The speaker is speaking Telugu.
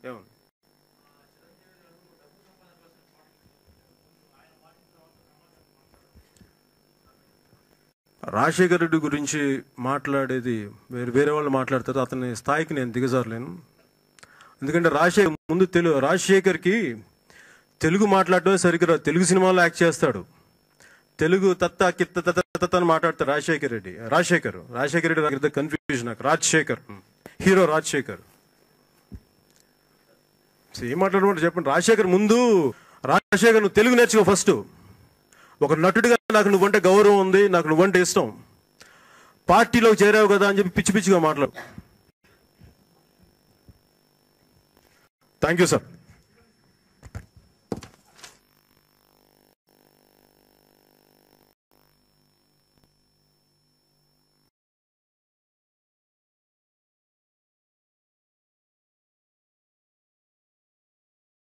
ఏమన్నా రాజశేఖర్ రెడ్డి గురించి మాట్లాడేది వేరే వాళ్ళు మాట్లాడతారు. అతని స్థాయికి నేను దిగజారలేను. ఎందుకంటే రాజశేఖర్కి తెలుగు మాట్లాడటమే సరిగ్గా తెలుగు సినిమాలో యాక్ట్ చేస్తాడు. తెలుగు తత్త కిత్త తత్త అని మాట్లాడతాడు రాజశేఖర్ రెడ్డి కన్ఫ్యూజన్. నాకు రాజశేఖర్ హీరో రాజశేఖర్ ఏం మాట్లాడమంటే చెప్పండి. రాజశేఖర్ నువ్వు తెలుగు నేర్చుకో ఫస్ట్. ఒక నటుడిగా నాకు నువ్వంటే గౌరవం ఉంది, నాకు నువ్వంటే ఇష్టం. పార్టీలోకి చేరావు కదా అని చెప్పి పిచ్చి పిచ్చిగా మాట్లాడు. Thank you sir.